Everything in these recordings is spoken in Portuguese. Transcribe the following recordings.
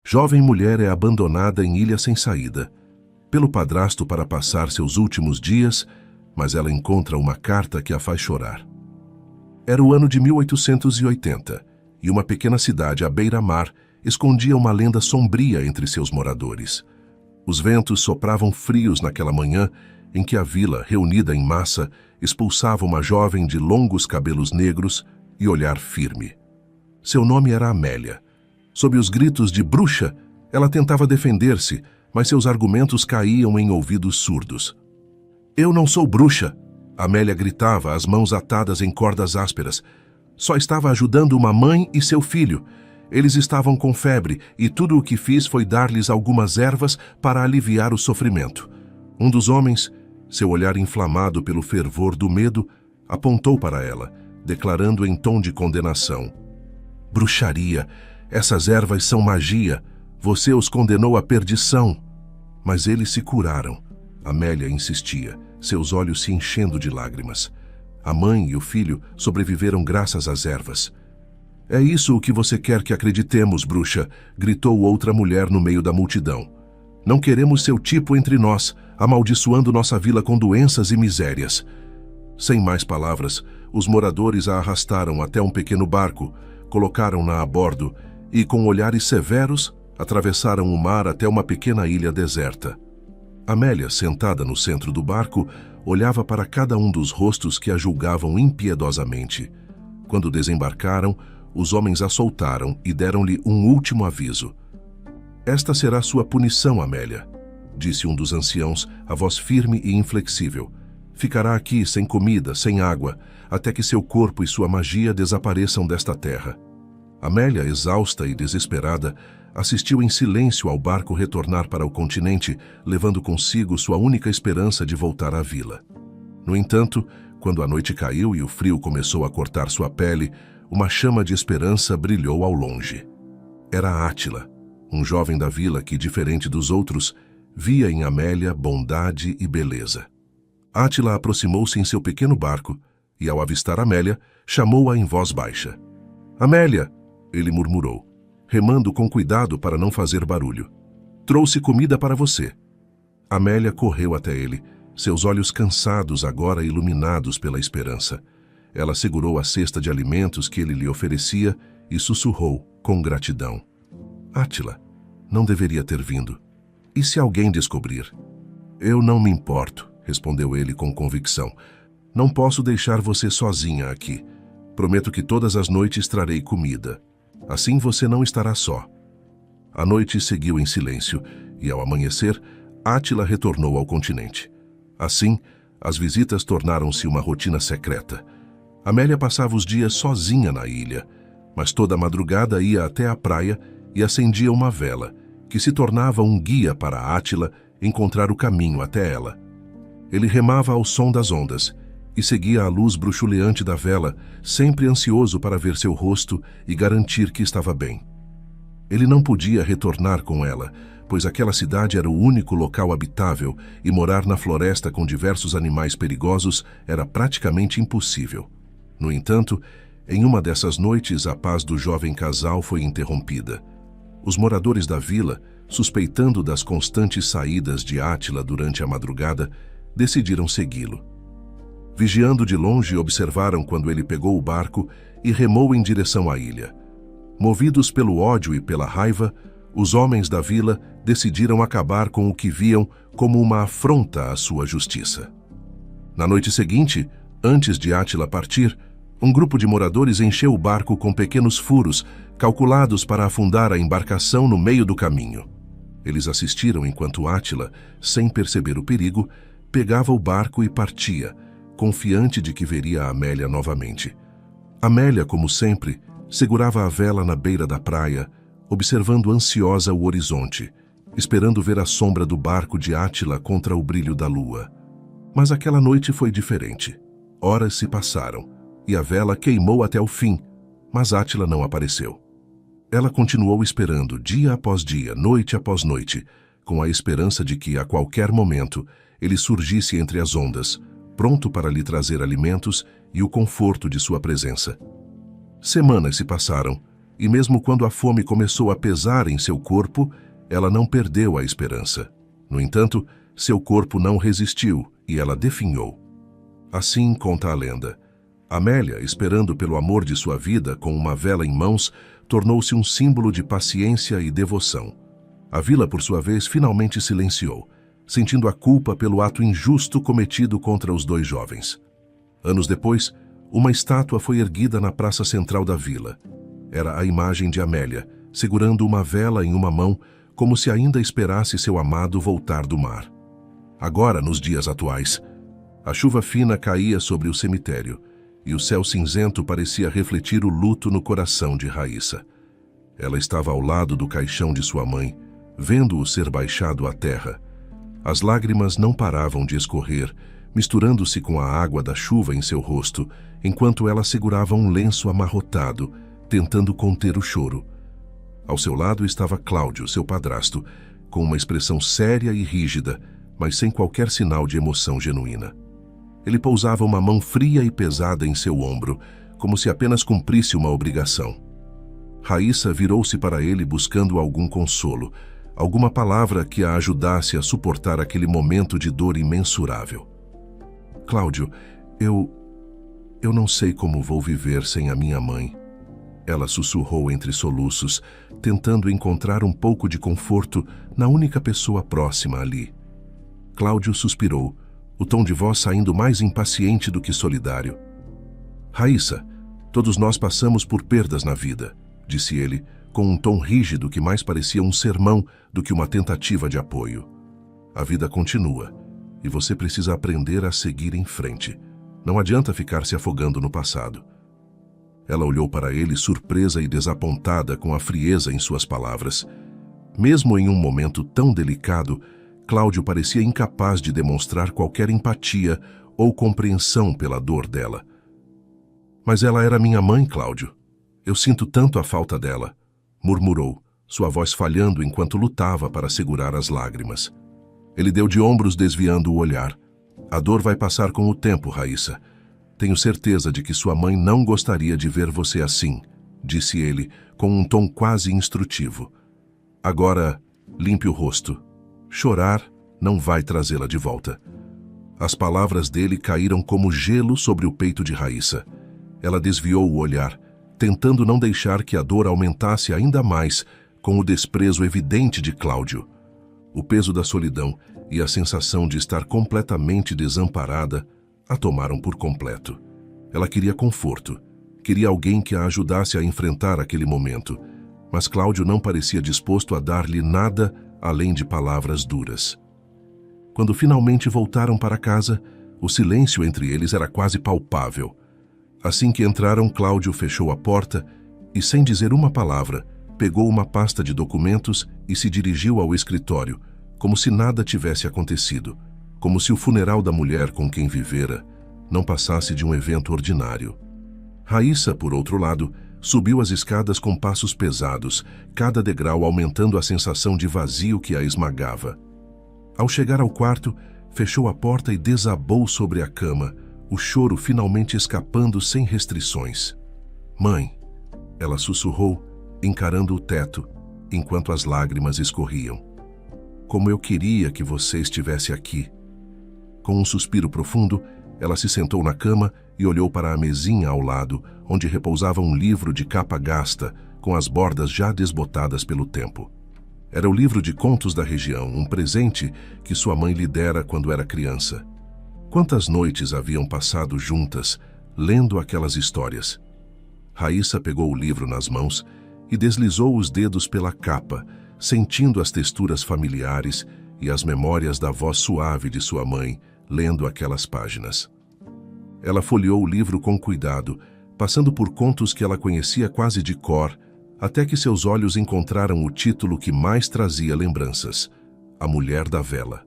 Jovem mulher é abandonada em ilha sem saída, pelo padrasto para passar seus últimos dias, mas ela encontra uma carta que a faz chorar. Era o ano de 1880, e uma pequena cidade à beira-mar escondia uma lenda sombria entre seus moradores. Os ventos sopravam frios naquela manhã em que a vila, reunida em massa, expulsava uma jovem de longos cabelos negros e olhar firme. Seu nome era Amélia. Sob os gritos de bruxa, ela tentava defender-se, mas seus argumentos caíam em ouvidos surdos. "Eu não sou bruxa!" Amélia gritava, as mãos atadas em cordas ásperas. "Só estava ajudando uma mãe e seu filho. Eles estavam com febre e tudo o que fiz foi dar-lhes algumas ervas para aliviar o sofrimento." Um dos homens, seu olhar inflamado pelo fervor do medo, apontou para ela, declarando em tom de condenação: "Bruxaria! Essas ervas são magia. Você os condenou à perdição." Mas eles se curaram. Amélia insistia, seus olhos se enchendo de lágrimas. A mãe e o filho sobreviveram graças às ervas. "É isso o que você quer que acreditemos, bruxa?" gritou outra mulher no meio da multidão. "Não queremos seu tipo entre nós, amaldiçoando nossa vila com doenças e misérias." Sem mais palavras, os moradores a arrastaram até um pequeno barco, colocaram-na a bordo e, com olhares severos, atravessaram o mar até uma pequena ilha deserta. Amélia, sentada no centro do barco, olhava para cada um dos rostos que a julgavam impiedosamente. Quando desembarcaram, os homens a soltaram e deram-lhe um último aviso. "Esta será sua punição, Amélia", disse um dos anciãos, a voz firme e inflexível. "Ficará aqui sem comida, sem água, até que seu corpo e sua magia desapareçam desta terra." Amélia, exausta e desesperada, assistiu em silêncio ao barco retornar para o continente, levando consigo sua única esperança de voltar à vila. No entanto, quando a noite caiu e o frio começou a cortar sua pele, uma chama de esperança brilhou ao longe. Era Átila, um jovem da vila que, diferente dos outros, via em Amélia bondade e beleza. Átila aproximou-se em seu pequeno barco e, ao avistar Amélia, chamou-a em voz baixa. "Amélia!" ele murmurou, remando com cuidado para não fazer barulho. "Trouxe comida para você." Amélia correu até ele, seus olhos cansados agora iluminados pela esperança. Ela segurou a cesta de alimentos que ele lhe oferecia e sussurrou, com gratidão: "Átila, não deveria ter vindo. E se alguém descobrir?" "Eu não me importo", respondeu ele com convicção. "Não posso deixar você sozinha aqui. Prometo que todas as noites trarei comida. Assim você não estará só." A noite seguiu em silêncio e, ao amanhecer, Átila retornou ao continente. Assim, as visitas tornaram-se uma rotina secreta. Amélia passava os dias sozinha na ilha, mas toda madrugada ia até a praia e acendia uma vela, que se tornava um guia para Átila encontrar o caminho até ela. Ele remava ao som das ondas e seguia a luz bruxuleante da vela, sempre ansioso para ver seu rosto e garantir que estava bem. Ele não podia retornar com ela, pois aquela cidade era o único local habitável e morar na floresta com diversos animais perigosos era praticamente impossível. No entanto, em uma dessas noites, a paz do jovem casal foi interrompida. Os moradores da vila, suspeitando das constantes saídas de Átila durante a madrugada, decidiram segui-lo. Vigiando de longe, observaram quando ele pegou o barco e remou em direção à ilha. Movidos pelo ódio e pela raiva, os homens da vila decidiram acabar com o que viam como uma afronta à sua justiça. Na noite seguinte, antes de Átila partir, um grupo de moradores encheu o barco com pequenos furos, calculados para afundar a embarcação no meio do caminho. Eles assistiram enquanto Átila, sem perceber o perigo, pegava o barco e partia, confiante de que veria a Amélia novamente. Amélia, como sempre, segurava a vela na beira da praia, observando ansiosa o horizonte, esperando ver a sombra do barco de Átila contra o brilho da lua. Mas aquela noite foi diferente. Horas se passaram, e a vela queimou até o fim, mas Átila não apareceu. Ela continuou esperando dia após dia, noite após noite, com a esperança de que, a qualquer momento, ele surgisse entre as ondas, pronto para lhe trazer alimentos e o conforto de sua presença. Semanas se passaram, e mesmo quando a fome começou a pesar em seu corpo, ela não perdeu a esperança. No entanto, seu corpo não resistiu e ela definhou. Assim conta a lenda. Amélia, esperando pelo amor de sua vida com uma vela em mãos, tornou-se um símbolo de paciência e devoção. A vila, por sua vez, finalmente silenciou, sentindo a culpa pelo ato injusto cometido contra os dois jovens. Anos depois, uma estátua foi erguida na praça central da vila. Era a imagem de Amélia, segurando uma vela em uma mão, como se ainda esperasse seu amado voltar do mar. Agora, nos dias atuais, a chuva fina caía sobre o cemitério, e o céu cinzento parecia refletir o luto no coração de Raíssa. Ela estava ao lado do caixão de sua mãe, vendo-o ser baixado à terra. As lágrimas não paravam de escorrer, misturando-se com a água da chuva em seu rosto, enquanto ela segurava um lenço amarrotado, tentando conter o choro. Ao seu lado estava Cláudio, seu padrasto, com uma expressão séria e rígida, mas sem qualquer sinal de emoção genuína. Ele pousava uma mão fria e pesada em seu ombro, como se apenas cumprisse uma obrigação. Raíssa virou-se para ele buscando algum consolo, alguma palavra que a ajudasse a suportar aquele momento de dor imensurável. Cláudio, eu não sei como vou viver sem a minha mãe. Ela sussurrou entre soluços, tentando encontrar um pouco de conforto na única pessoa próxima ali. Cláudio suspirou, o tom de voz saindo mais impaciente do que solidário. Raíssa, todos nós passamos por perdas na vida, disse ele, com um tom rígido que mais parecia um sermão do que uma tentativa de apoio. A vida continua, e você precisa aprender a seguir em frente. Não adianta ficar se afogando no passado. Ela olhou para ele surpresa e desapontada com a frieza em suas palavras. Mesmo em um momento tão delicado, Cláudio parecia incapaz de demonstrar qualquer empatia ou compreensão pela dor dela. Mas ela era minha mãe, Cláudio. Eu sinto tanto a falta dela, murmurou, sua voz falhando enquanto lutava para segurar as lágrimas. Ele deu de ombros, desviando o olhar. A dor vai passar com o tempo, Raíssa. Tenho certeza de que sua mãe não gostaria de ver você assim, disse ele, com um tom quase instrutivo. Agora, limpe o rosto. Chorar não vai trazê-la de volta. As palavras dele caíram como gelo sobre o peito de Raíssa. Ela desviou o olhar, tentando não deixar que a dor aumentasse ainda mais com o desprezo evidente de Cláudio. O peso da solidão e a sensação de estar completamente desamparada a tomaram por completo. Ela queria conforto, queria alguém que a ajudasse a enfrentar aquele momento, mas Cláudio não parecia disposto a dar-lhe nada além de palavras duras. Quando finalmente voltaram para casa, o silêncio entre eles era quase palpável. Assim que entraram, Cláudio fechou a porta e, sem dizer uma palavra, pegou uma pasta de documentos e se dirigiu ao escritório, como se nada tivesse acontecido, como se o funeral da mulher com quem vivera não passasse de um evento ordinário. Raíssa, por outro lado, subiu as escadas com passos pesados, cada degrau aumentando a sensação de vazio que a esmagava. Ao chegar ao quarto, fechou a porta e desabou sobre a cama, o choro finalmente escapando sem restrições. Mãe, ela sussurrou, encarando o teto, enquanto as lágrimas escorriam. Como eu queria que você estivesse aqui. Com um suspiro profundo, ela se sentou na cama e olhou para a mesinha ao lado, onde repousava um livro de capa gasta, com as bordas já desbotadas pelo tempo. Era o livro de contos da região, um presente que sua mãe lhe dera quando era criança. Quantas noites haviam passado juntas, lendo aquelas histórias? Raíssa pegou o livro nas mãos e deslizou os dedos pela capa, sentindo as texturas familiares e as memórias da voz suave de sua mãe, lendo aquelas páginas. Ela folheou o livro com cuidado, passando por contos que ela conhecia quase de cor, até que seus olhos encontraram o título que mais trazia lembranças: A Mulher da Vela.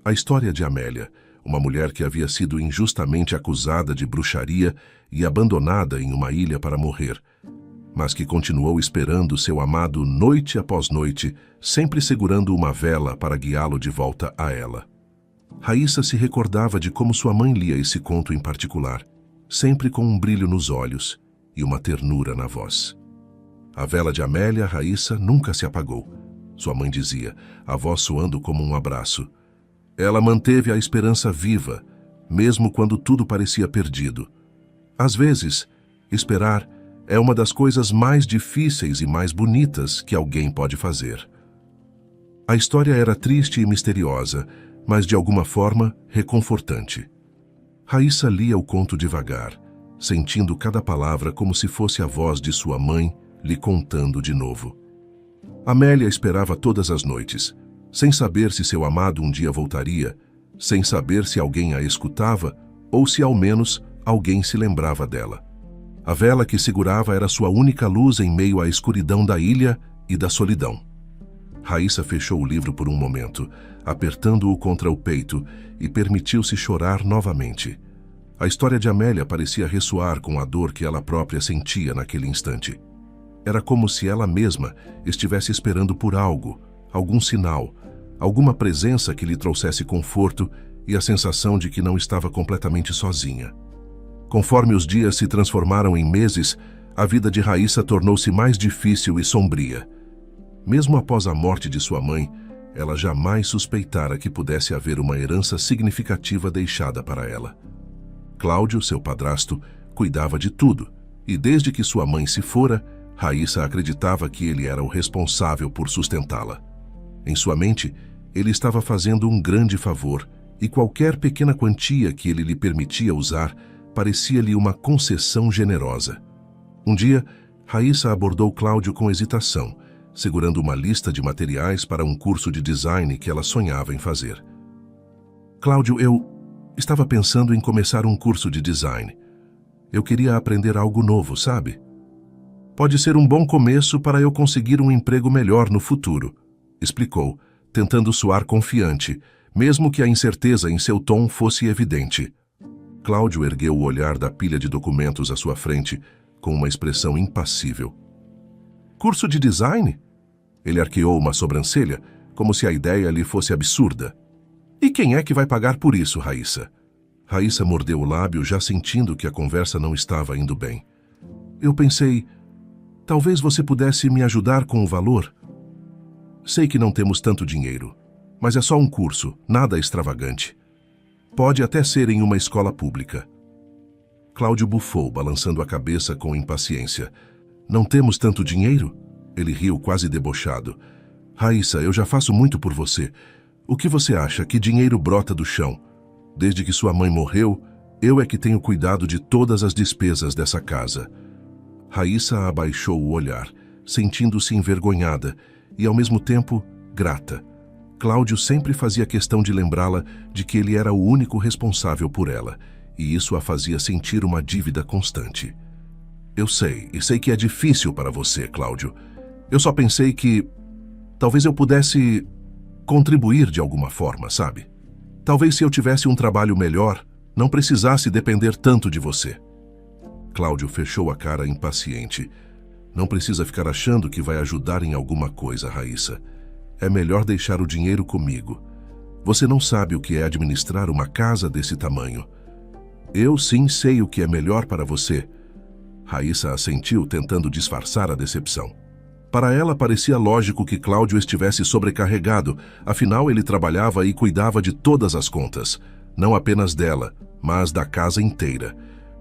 A história de Amélia, uma mulher que havia sido injustamente acusada de bruxaria e abandonada em uma ilha para morrer, mas que continuou esperando seu amado noite após noite, sempre segurando uma vela para guiá-lo de volta a ela. Raíssa se recordava de como sua mãe lia esse conto em particular, sempre com um brilho nos olhos e uma ternura na voz. A vela de Amélia, Raíssa, nunca se apagou. Sua mãe dizia, a voz soando como um abraço. Ela manteve a esperança viva, mesmo quando tudo parecia perdido. Às vezes, esperar é uma das coisas mais difíceis e mais bonitas que alguém pode fazer. A história era triste e misteriosa, mas de alguma forma reconfortante. Raíssa lia o conto devagar, sentindo cada palavra como se fosse a voz de sua mãe lhe contando de novo. Amélia esperava todas as noites, sem saber se seu amado um dia voltaria, sem saber se alguém a escutava ou se ao menos alguém se lembrava dela. A vela que segurava era sua única luz em meio à escuridão da ilha e da solidão. Raíssa fechou o livro por um momento, apertando-o contra o peito, e permitiu-se chorar novamente. A história de Amélia parecia ressoar com a dor que ela própria sentia naquele instante. Era como se ela mesma estivesse esperando por algo, algum sinal, alguma presença que lhe trouxesse conforto e a sensação de que não estava completamente sozinha. Conforme os dias se transformaram em meses, a vida de Raíssa tornou-se mais difícil e sombria. Mesmo após a morte de sua mãe, ela jamais suspeitara que pudesse haver uma herança significativa deixada para ela. Cláudio, seu padrasto, cuidava de tudo, e desde que sua mãe se fora, Raíssa acreditava que ele era o responsável por sustentá-la. Em sua mente, ele estava fazendo um grande favor, e qualquer pequena quantia que ele lhe permitia usar parecia-lhe uma concessão generosa. Um dia, Raíssa abordou Cláudio com hesitação, segurando uma lista de materiais para um curso de design que ela sonhava em fazer. Cláudio, eu estava pensando em começar um curso de design. Eu queria aprender algo novo, sabe? Pode ser um bom começo para eu conseguir um emprego melhor no futuro, explicou, tentando soar confiante, mesmo que a incerteza em seu tom fosse evidente. Cláudio ergueu o olhar da pilha de documentos à sua frente, com uma expressão impassível. Curso de design? Ele arqueou uma sobrancelha, como se a ideia lhe fosse absurda. E quem é que vai pagar por isso, Raíssa? Raíssa mordeu o lábio, já sentindo que a conversa não estava indo bem. Eu pensei, talvez você pudesse me ajudar com o valor? Sei que não temos tanto dinheiro, mas é só um curso, nada extravagante. Pode até ser em uma escola pública. Cláudio bufou, balançando a cabeça com impaciência. Não temos tanto dinheiro? Ele riu quase debochado. Raíssa, eu já faço muito por você. O que você acha? Que dinheiro brota do chão? Desde que sua mãe morreu, eu é que tenho cuidado de todas as despesas dessa casa. Raíssa abaixou o olhar, sentindo-se envergonhada e, ao mesmo tempo, grata. Cláudio sempre fazia questão de lembrá-la de que ele era o único responsável por ela, e isso a fazia sentir uma dívida constante. Eu sei, e sei que é difícil para você, Cláudio. Eu só pensei que talvez eu pudesse contribuir de alguma forma, sabe? Talvez se eu tivesse um trabalho melhor, não precisasse depender tanto de você. Cláudio fechou a cara impaciente. Não precisa ficar achando que vai ajudar em alguma coisa, Raíssa. É melhor deixar o dinheiro comigo. Você não sabe o que é administrar uma casa desse tamanho. Eu sim sei o que é melhor para você. Raíssa assentiu, tentando disfarçar a decepção. Para ela parecia lógico que Cláudio estivesse sobrecarregado, afinal ele trabalhava e cuidava de todas as contas, não apenas dela, mas da casa inteira.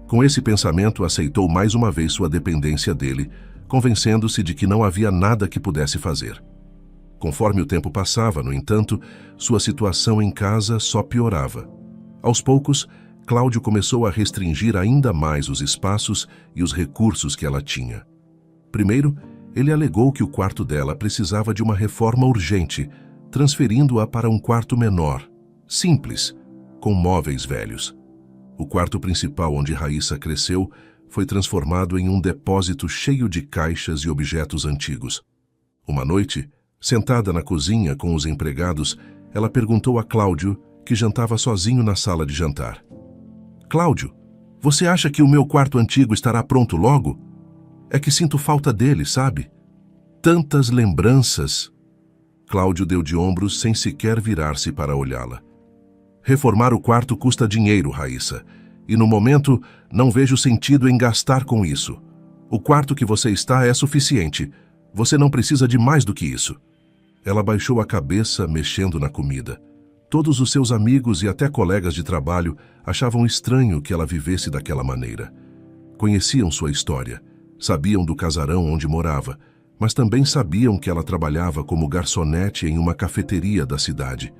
Com esse pensamento aceitou mais uma vez sua dependência dele, convencendo-se de que não havia nada que pudesse fazer. Conforme o tempo passava, no entanto, sua situação em casa só piorava. Aos poucos, Cláudio começou a restringir ainda mais os espaços e os recursos que ela tinha. Primeiro, ele alegou que o quarto dela precisava de uma reforma urgente, transferindo-a para um quarto menor, simples, com móveis velhos. O quarto principal onde Raíssa cresceu foi transformado em um depósito cheio de caixas e objetos antigos. Uma noite, sentada na cozinha com os empregados, ela perguntou a Cláudio, que jantava sozinho na sala de jantar. Cláudio, você acha que o meu quarto antigo estará pronto logo? É que sinto falta dele, sabe? Tantas lembranças. Cláudio deu de ombros sem sequer virar-se para olhá-la. Reformar o quarto custa dinheiro, Raíssa. E no momento, não vejo sentido em gastar com isso. O quarto que você está é suficiente. Você não precisa de mais do que isso. Ela baixou a cabeça, mexendo na comida. Todos os seus amigos e até colegas de trabalho achavam estranho que ela vivesse daquela maneira. Conheciam sua história, sabiam do casarão onde morava, mas também sabiam que ela trabalhava como garçonete em uma cafeteria da cidade.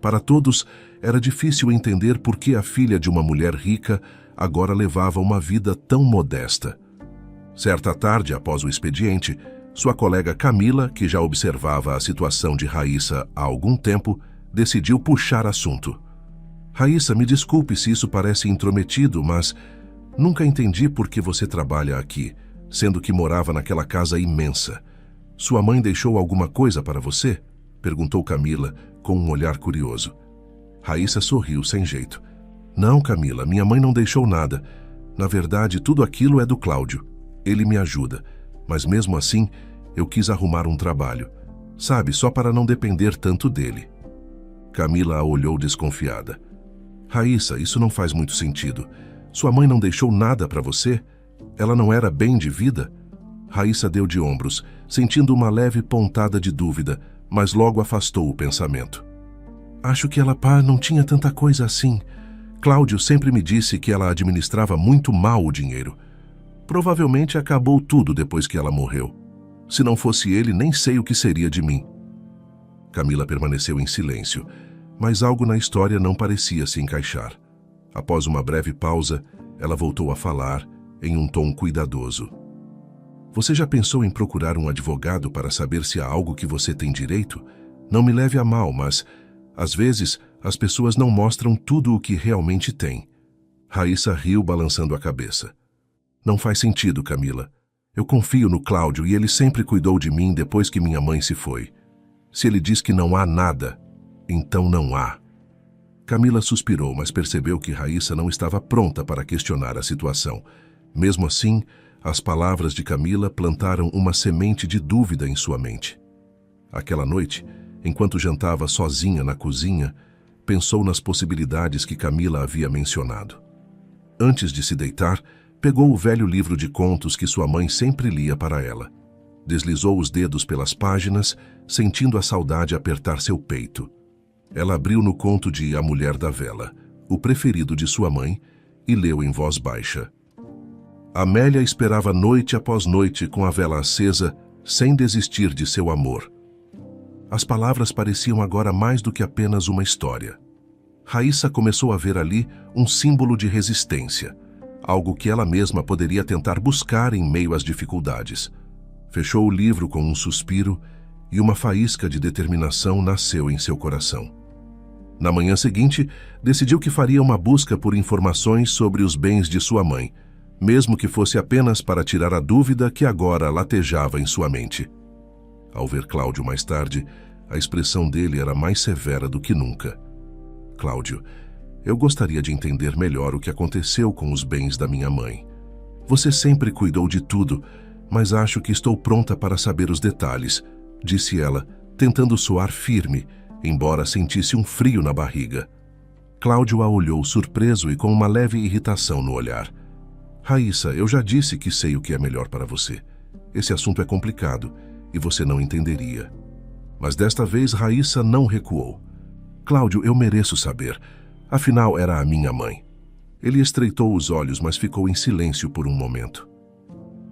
Para todos, era difícil entender por que a filha de uma mulher rica agora levava uma vida tão modesta. Certa tarde, após o expediente, sua colega Camila, que já observava a situação de Raíssa há algum tempo, decidiu puxar assunto. Raíssa, me desculpe se isso parece intrometido, mas nunca entendi por que você trabalha aqui, sendo que morava naquela casa imensa. Sua mãe deixou alguma coisa para você? Perguntou Camila, com um olhar curioso. Raíssa sorriu sem jeito. Não, Camila, minha mãe não deixou nada. Na verdade, tudo aquilo é do Cláudio. Ele me ajuda, mas mesmo assim, eu quis arrumar um trabalho. Sabe, só para não depender tanto dele. Camila a olhou desconfiada. Raíssa, isso não faz muito sentido. Sua mãe não deixou nada para você? Ela não era bem de vida? Raíssa deu de ombros, sentindo uma leve pontada de dúvida, mas logo afastou o pensamento. Acho que ela, não tinha tanta coisa assim. Cláudio sempre me disse que ela administrava muito mal o dinheiro. Provavelmente acabou tudo depois que ela morreu. Se não fosse ele, nem sei o que seria de mim. Camila permaneceu em silêncio, mas algo na história não parecia se encaixar. Após uma breve pausa, ela voltou a falar, em um tom cuidadoso. Você já pensou em procurar um advogado para saber se há algo que você tem direito? Não me leve a mal, mas, às vezes, as pessoas não mostram tudo o que realmente têm. Raíssa riu, balançando a cabeça. Não faz sentido, Camila. Eu confio no Cláudio e ele sempre cuidou de mim depois que minha mãe se foi. Se ele diz que não há nada, então não há. Camila suspirou, mas percebeu que Raíssa não estava pronta para questionar a situação. Mesmo assim, as palavras de Camila plantaram uma semente de dúvida em sua mente. Aquela noite, enquanto jantava sozinha na cozinha, pensou nas possibilidades que Camila havia mencionado. Antes de se deitar, pegou o velho livro de contos que sua mãe sempre lia para ela. Deslizou os dedos pelas páginas, sentindo a saudade apertar seu peito. Ela abriu no conto de A Mulher da Vela, o preferido de sua mãe, e leu em voz baixa. Amélia esperava noite após noite com a vela acesa, sem desistir de seu amor. As palavras pareciam agora mais do que apenas uma história. Raíssa começou a ver ali um símbolo de resistência, algo que ela mesma poderia tentar buscar em meio às dificuldades. Fechou o livro com um suspiro e uma faísca de determinação nasceu em seu coração. Na manhã seguinte, decidiu que faria uma busca por informações sobre os bens de sua mãe, mesmo que fosse apenas para tirar a dúvida que agora latejava em sua mente. Ao ver Cláudio mais tarde, a expressão dele era mais severa do que nunca. Cláudio, eu gostaria de entender melhor o que aconteceu com os bens da minha mãe. Você sempre cuidou de tudo, mas acho que estou pronta para saber os detalhes, disse ela, tentando soar firme, embora sentisse um frio na barriga. Cláudio a olhou surpreso e com uma leve irritação no olhar. Raíssa, eu já disse que sei o que é melhor para você. Esse assunto é complicado e você não entenderia. Mas desta vez Raíssa não recuou. Cláudio, eu mereço saber. Afinal, era a minha mãe. Ele estreitou os olhos, mas ficou em silêncio por um momento.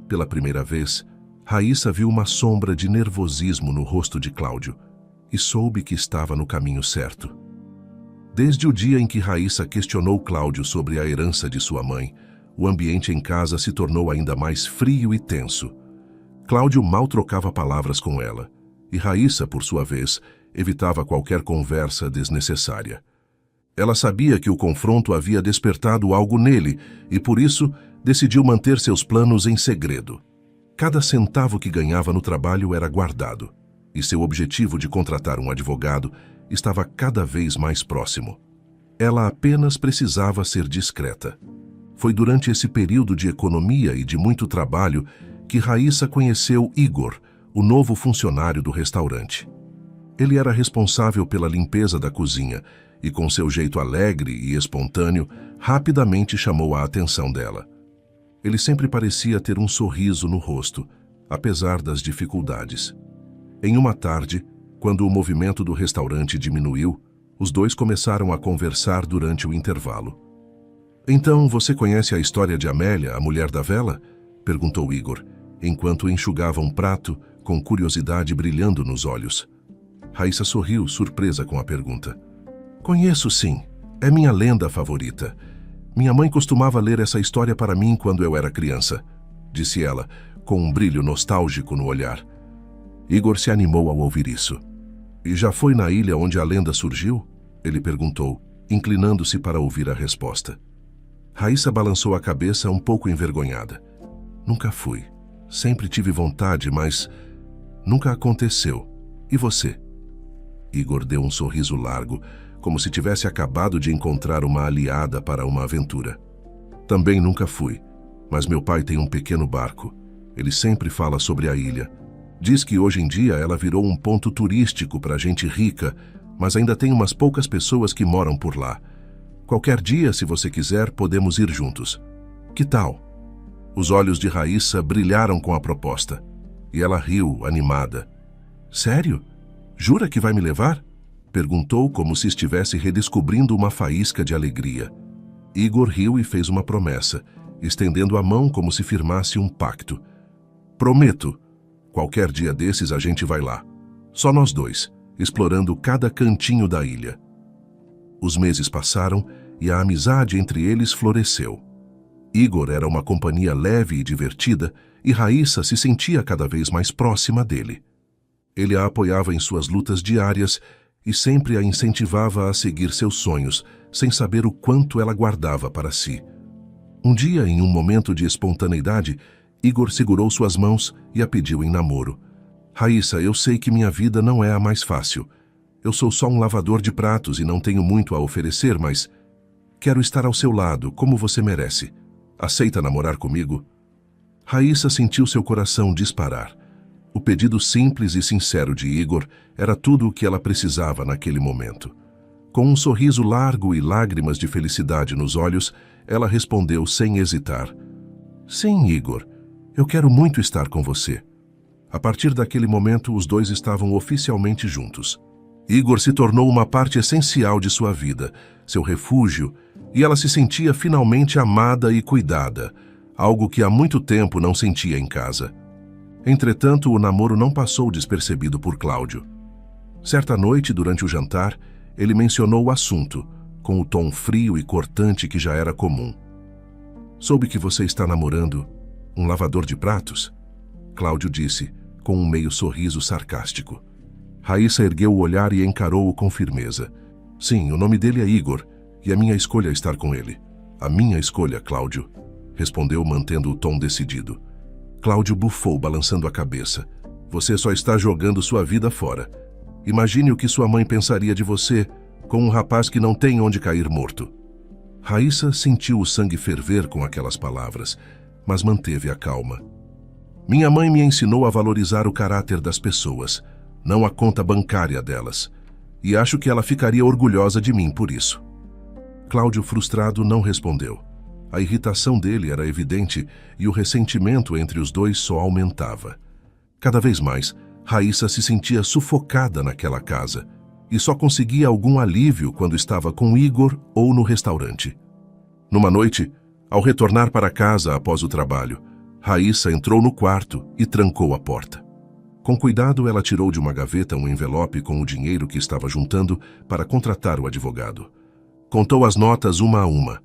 Pela primeira vez, Raíssa viu uma sombra de nervosismo no rosto de Cláudio e soube que estava no caminho certo. Desde o dia em que Raíssa questionou Cláudio sobre a herança de sua mãe, o ambiente em casa se tornou ainda mais frio e tenso. Cláudio mal trocava palavras com ela, e Raíssa, por sua vez, evitava qualquer conversa desnecessária. Ela sabia que o confronto havia despertado algo nele e, por isso, decidiu manter seus planos em segredo. Cada centavo que ganhava no trabalho era guardado, e seu objetivo de contratar um advogado estava cada vez mais próximo. Ela apenas precisava ser discreta. Foi durante esse período de economia e de muito trabalho que Raíssa conheceu Igor, o novo funcionário do restaurante. Ele era responsável pela limpeza da cozinha e, com seu jeito alegre e espontâneo, rapidamente chamou a atenção dela. Ele sempre parecia ter um sorriso no rosto, apesar das dificuldades. Em uma tarde, quando o movimento do restaurante diminuiu, os dois começaram a conversar durante o intervalo. "Então, você conhece a história de Amélia, a mulher da vela?" perguntou Igor, enquanto enxugava um prato, com curiosidade brilhando nos olhos. Raíssa sorriu, surpresa com a pergunta. "Conheço sim. É minha lenda favorita. Minha mãe costumava ler essa história para mim quando eu era criança", disse ela, com um brilho nostálgico no olhar. Igor se animou ao ouvir isso. "E já foi na ilha onde a lenda surgiu?" ele perguntou, inclinando-se para ouvir a resposta. Raíssa balançou a cabeça um pouco envergonhada. "Nunca fui. Sempre tive vontade, mas nunca aconteceu. E você?" Igor deu um sorriso largo, como se tivesse acabado de encontrar uma aliada para uma aventura. "Também nunca fui, mas meu pai tem um pequeno barco. Ele sempre fala sobre a ilha. Diz que hoje em dia ela virou um ponto turístico para gente rica, mas ainda tem umas poucas pessoas que moram por lá. Qualquer dia, se você quiser, podemos ir juntos. Que tal?" Os olhos de Raíssa brilharam com a proposta, e ela riu, animada. "Sério? Jura que vai me levar?" perguntou como se estivesse redescobrindo uma faísca de alegria. Igor riu e fez uma promessa, estendendo a mão como se firmasse um pacto. "Prometo. Qualquer dia desses a gente vai lá. Só nós dois, explorando cada cantinho da ilha." Os meses passaram e a amizade entre eles floresceu. Igor era uma companhia leve e divertida e Raíssa se sentia cada vez mais próxima dele. Ele a apoiava em suas lutas diárias e sempre a incentivava a seguir seus sonhos, sem saber o quanto ela guardava para si. Um dia, em um momento de espontaneidade, Igor segurou suas mãos e a pediu em namoro. "Raíssa, eu sei que minha vida não é a mais fácil. Eu sou só um lavador de pratos e não tenho muito a oferecer, mas quero estar ao seu lado, como você merece. Aceita namorar comigo?" Raíssa sentiu seu coração disparar. O pedido simples e sincero de Igor era tudo o que ela precisava naquele momento. Com um sorriso largo e lágrimas de felicidade nos olhos, ela respondeu sem hesitar. "Sim, Igor, eu quero muito estar com você." A partir daquele momento, os dois estavam oficialmente juntos. Igor se tornou uma parte essencial de sua vida, seu refúgio, e ela se sentia finalmente amada e cuidada, algo que há muito tempo não sentia em casa. Entretanto, o namoro não passou despercebido por Cláudio. Certa noite, durante o jantar, ele mencionou o assunto, com o tom frio e cortante que já era comum. "Soube que você está namorando um lavador de pratos?" Cláudio disse, com um meio sorriso sarcástico. Raíssa ergueu o olhar e encarou-o com firmeza. "Sim, o nome dele é Igor, e a minha escolha é estar com ele." "A minha escolha, Cláudio", respondeu mantendo o tom decidido. Cláudio bufou, balançando a cabeça. "Você só está jogando sua vida fora. Imagine o que sua mãe pensaria de você com um rapaz que não tem onde cair morto." Raíssa sentiu o sangue ferver com aquelas palavras, mas manteve a calma. "Minha mãe me ensinou a valorizar o caráter das pessoas, não a conta bancária delas, e acho que ela ficaria orgulhosa de mim por isso." Cláudio, frustrado, não respondeu. A irritação dele era evidente e o ressentimento entre os dois só aumentava. Cada vez mais, Raíssa se sentia sufocada naquela casa e só conseguia algum alívio quando estava com Igor ou no restaurante. Numa noite, ao retornar para casa após o trabalho, Raíssa entrou no quarto e trancou a porta. Com cuidado, ela tirou de uma gaveta um envelope com o dinheiro que estava juntando para contratar o advogado. Contou as notas uma a uma,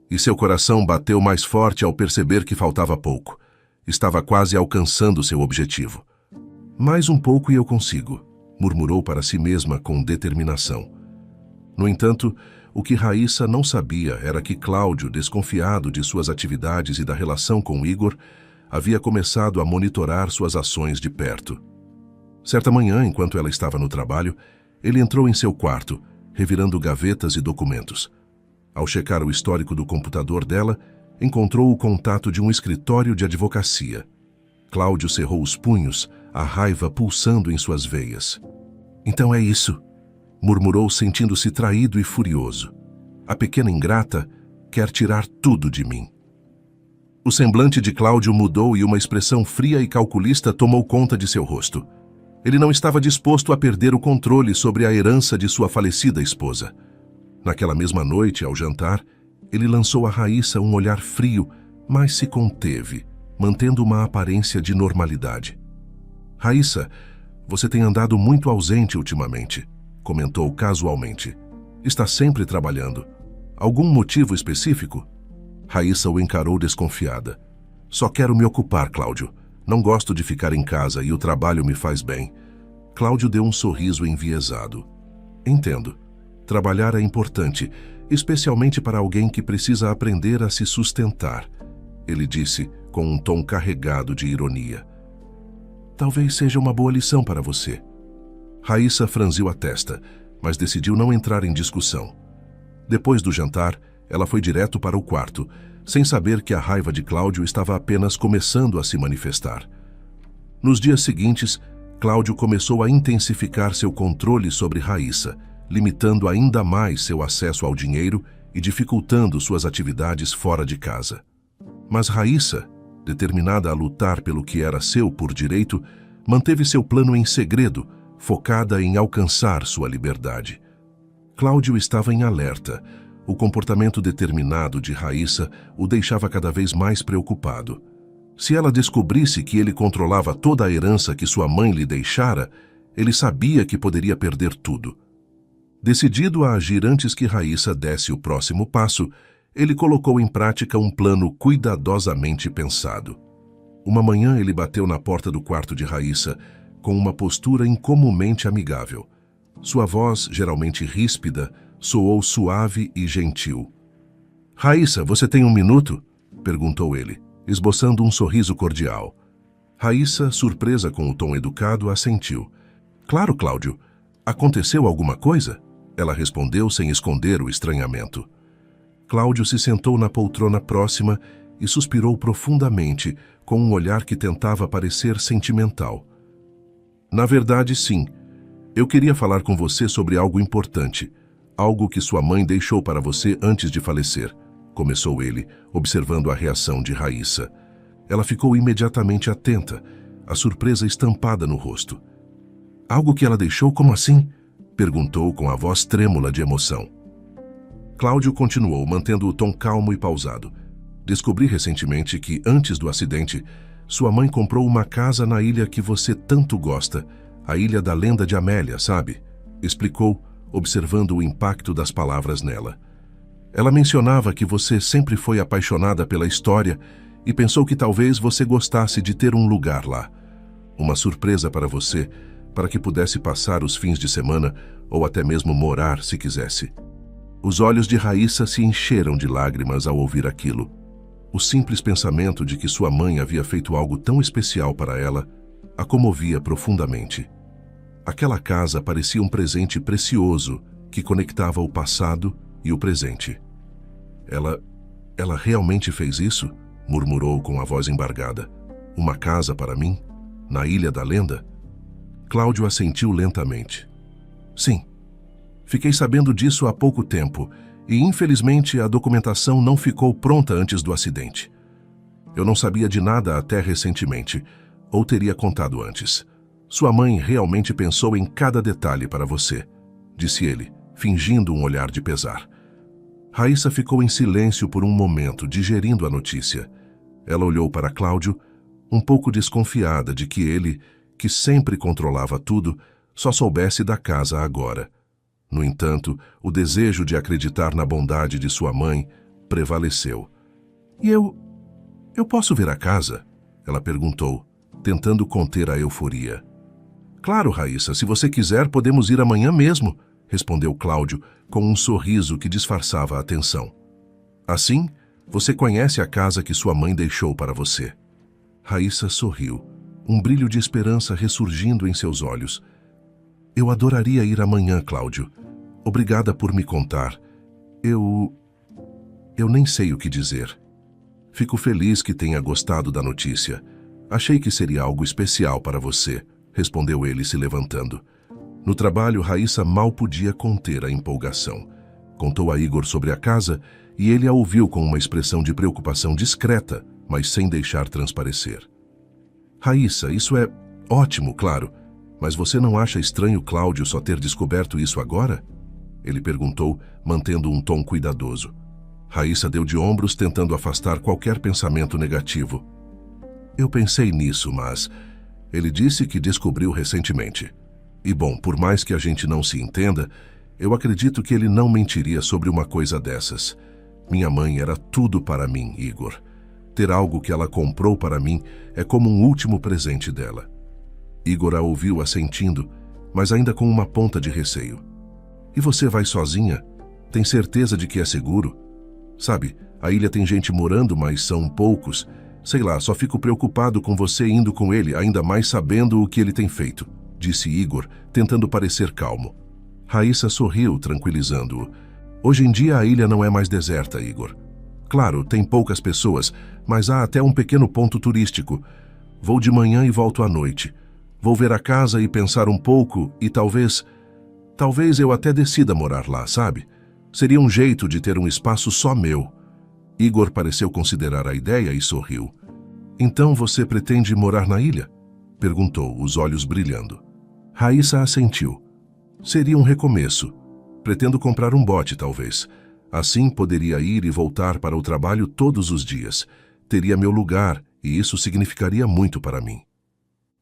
e seu coração bateu mais forte ao perceber que faltava pouco. Estava quase alcançando seu objetivo. "Mais um pouco e eu consigo", murmurou para si mesma com determinação. No entanto, o que Raíssa não sabia era que Cláudio, desconfiado de suas atividades e da relação com Igor, havia começado a monitorar suas ações de perto. Certa manhã, enquanto ela estava no trabalho, ele entrou em seu quarto, revirando gavetas e documentos. Ao checar o histórico do computador dela, encontrou o contato de um escritório de advocacia. Cláudio cerrou os punhos, a raiva pulsando em suas veias. "Então é isso", murmurou, sentindo-se traído e furioso. A pequena ingrata quer tirar tudo de mim. O semblante de Cláudio mudou e uma expressão fria e calculista tomou conta de seu rosto. Ele não estava disposto a perder o controle sobre a herança de sua falecida esposa. Naquela mesma noite, ao jantar, ele lançou a Raíssa um olhar frio, mas se conteve, mantendo uma aparência de normalidade. Raíssa, você tem andado muito ausente ultimamente, comentou casualmente. Está sempre trabalhando. Algum motivo específico? Raíssa o encarou desconfiada. Só quero me ocupar, Cláudio. Não gosto de ficar em casa e o trabalho me faz bem. Cláudio deu um sorriso enviesado. Entendo. Trabalhar é importante, especialmente para alguém que precisa aprender a se sustentar, ele disse com um tom carregado de ironia. Talvez seja uma boa lição para você. Raíssa franziu a testa, mas decidiu não entrar em discussão. Depois do jantar, ela foi direto para o quarto, sem saber que a raiva de Cláudio estava apenas começando a se manifestar. Nos dias seguintes, Cláudio começou a intensificar seu controle sobre Raíssa, limitando ainda mais seu acesso ao dinheiro e dificultando suas atividades fora de casa. Mas Raíssa, determinada a lutar pelo que era seu por direito, manteve seu plano em segredo, focada em alcançar sua liberdade. Cláudio estava em alerta. O comportamento determinado de Raíssa o deixava cada vez mais preocupado. Se ela descobrisse que ele controlava toda a herança que sua mãe lhe deixara, ele sabia que poderia perder tudo. Decidido a agir antes que Raíssa desse o próximo passo, ele colocou em prática um plano cuidadosamente pensado. Uma manhã ele bateu na porta do quarto de Raíssa com uma postura incomumente amigável. Sua voz, geralmente ríspida, soou suave e gentil. Raíssa, você tem um minuto? Perguntou ele, esboçando um sorriso cordial. Raíssa, surpresa com o tom educado, assentiu. Claro, Cláudio. Aconteceu alguma coisa? Ela respondeu sem esconder o estranhamento. Cláudio se sentou na poltrona próxima e suspirou profundamente, com um olhar que tentava parecer sentimental. Na verdade, sim. Eu queria falar com você sobre algo importante. Algo que sua mãe deixou para você antes de falecer, começou ele, observando a reação de Raíssa. Ela ficou imediatamente atenta, a surpresa estampada no rosto. Algo que ela deixou, como assim? Perguntou com a voz trêmula de emoção. Cláudio continuou, mantendo o tom calmo e pausado. Descobri recentemente que, antes do acidente, sua mãe comprou uma casa na ilha que você tanto gosta, a Ilha da Lenda de Amélia, sabe? Explicou, observando o impacto das palavras nela. Ela mencionava que você sempre foi apaixonada pela história e pensou que talvez você gostasse de ter um lugar lá. Uma surpresa para você, para que pudesse passar os fins de semana ou até mesmo morar se quisesse. Os olhos de Raíssa se encheram de lágrimas ao ouvir aquilo. O simples pensamento de que sua mãe havia feito algo tão especial para ela a comovia profundamente. Aquela casa parecia um presente precioso que conectava o passado e o presente. Ela realmente fez isso? Murmurou com a voz embargada. Uma casa para mim? Na Ilha da Lenda? Cláudio assentiu lentamente. Sim. Fiquei sabendo disso há pouco tempo e, infelizmente, a documentação não ficou pronta antes do acidente. Eu não sabia de nada até recentemente, ou teria contado antes. Sua mãe realmente pensou em cada detalhe para você, disse ele, fingindo um olhar de pesar. Raíssa ficou em silêncio por um momento, digerindo a notícia. Ela olhou para Cláudio, um pouco desconfiada de que ele, que sempre controlava tudo, só soubesse da casa agora. No entanto, o desejo de acreditar na bondade de sua mãe prevaleceu. E eu posso ver a casa? Ela perguntou, tentando conter a euforia. Claro, Raíssa, se você quiser, podemos ir amanhã mesmo, respondeu Cláudio, com um sorriso que disfarçava a tensão. Assim, você conhece a casa que sua mãe deixou para você. Raíssa sorriu, um brilho de esperança ressurgindo em seus olhos. Eu adoraria ir amanhã, Cláudio. Obrigada por me contar. Eu nem sei o que dizer. Fico feliz que tenha gostado da notícia. Achei que seria algo especial para você, respondeu ele se levantando. No trabalho, Raíssa mal podia conter a empolgação. Contou a Igor sobre a casa e ele a ouviu com uma expressão de preocupação discreta, mas sem deixar transparecer. Raíssa, isso é ótimo, claro, mas você não acha estranho Cláudio só ter descoberto isso agora? Ele perguntou, mantendo um tom cuidadoso. Raíssa deu de ombros, tentando afastar qualquer pensamento negativo. Eu pensei nisso, mas ele disse que descobriu recentemente. E bom, por mais que a gente não se entenda, eu acredito que ele não mentiria sobre uma coisa dessas. Minha mãe era tudo para mim, Igor. Ter algo que ela comprou para mim é como um último presente dela. Igor a ouviu assentindo, mas ainda com uma ponta de receio. E você vai sozinha? Tem certeza de que é seguro? Sabe, a ilha tem gente morando, mas são poucos. Sei lá, só fico preocupado com você indo com ele, ainda mais sabendo o que ele tem feito, disse Igor, tentando parecer calmo. Raíssa sorriu, tranquilizando-o. Hoje em dia a ilha não é mais deserta, Igor. Claro, tem poucas pessoas, mas há até um pequeno ponto turístico. Vou de manhã e volto à noite. Vou ver a casa e pensar um pouco e talvez eu até decida morar lá, sabe? Seria um jeito de ter um espaço só meu. Igor pareceu considerar a ideia e sorriu. Então você pretende morar na ilha? Perguntou, os olhos brilhando. Raíssa assentiu. Seria um recomeço. Pretendo comprar um bote, talvez. Assim poderia ir e voltar para o trabalho todos os dias. Teria meu lugar e isso significaria muito para mim.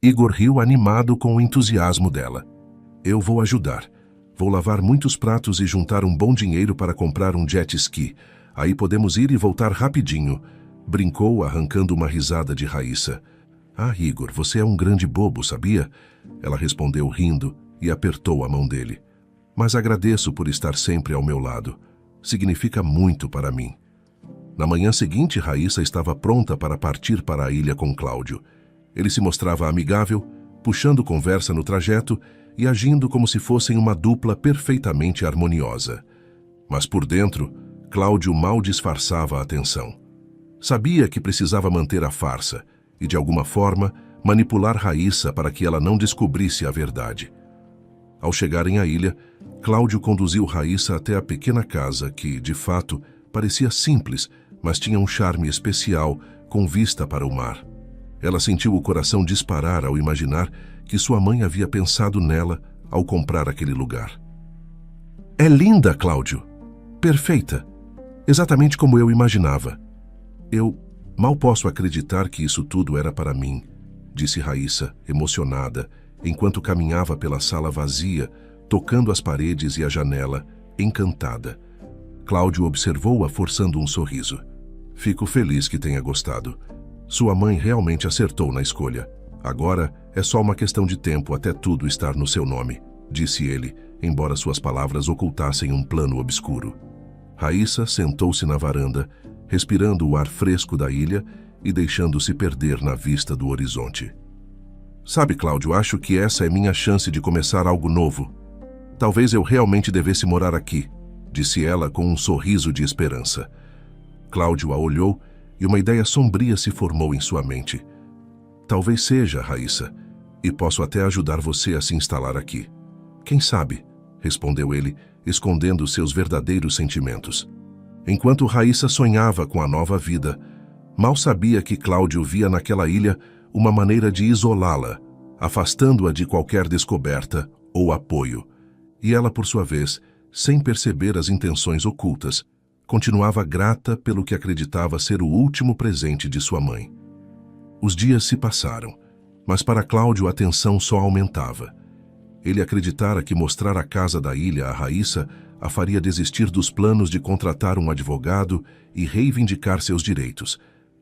Igor riu animado com o entusiasmo dela. Eu vou ajudar. Vou lavar muitos pratos e juntar um bom dinheiro para comprar um jet ski. Aí podemos ir e voltar rapidinho. Brincou, arrancando uma risada de Raíssa. Ah, Igor, você é um grande bobo, sabia? Ela respondeu rindo e apertou a mão dele. Mas agradeço por estar sempre ao meu lado. Significa muito para mim. Na manhã seguinte, Raíssa estava pronta para partir para a ilha com Cláudio. Ele se mostrava amigável, puxando conversa no trajeto e agindo como se fossem uma dupla perfeitamente harmoniosa. Mas por dentro, Cláudio mal disfarçava a tensão. Sabia que precisava manter a farsa e, de alguma forma, manipular Raíssa para que ela não descobrisse a verdade. Ao chegarem à ilha, Cláudio conduziu Raíssa até a pequena casa que, de fato, parecia simples, mas tinha um charme especial com vista para o mar. Ela sentiu o coração disparar ao imaginar que sua mãe havia pensado nela ao comprar aquele lugar. É linda, Cláudio. Perfeita. Exatamente como eu imaginava. Eu mal posso acreditar que isso tudo era para mim, disse Raíssa, emocionada, enquanto caminhava pela sala vazia, tocando as paredes e a janela, encantada. Cláudio observou-a forçando um sorriso. Fico feliz que tenha gostado. Sua mãe realmente acertou na escolha. Agora é só uma questão de tempo até tudo estar no seu nome, disse ele, embora suas palavras ocultassem um plano obscuro. Raíssa sentou-se na varanda, respirando o ar fresco da ilha e deixando-se perder na vista do horizonte. Sabe, Cláudio, acho que essa é minha chance de começar algo novo. Talvez eu realmente devesse morar aqui, disse ela com um sorriso de esperança. Cláudio a olhou e uma ideia sombria se formou em sua mente. Talvez seja, Raíssa, e posso até ajudar você a se instalar aqui. Quem sabe? Respondeu ele, escondendo seus verdadeiros sentimentos. Enquanto Raíssa sonhava com a nova vida, mal sabia que Cláudio via naquela ilha uma maneira de isolá-la, afastando-a de qualquer descoberta ou apoio. E ela, por sua vez, sem perceber as intenções ocultas, continuava grata pelo que acreditava ser o último presente de sua mãe. Os dias se passaram, mas para Cláudio a tensão só aumentava. Ele acreditara que mostrar a casa da ilha a Raíssa a faria desistir dos planos de contratar um advogado e reivindicar seus direitos,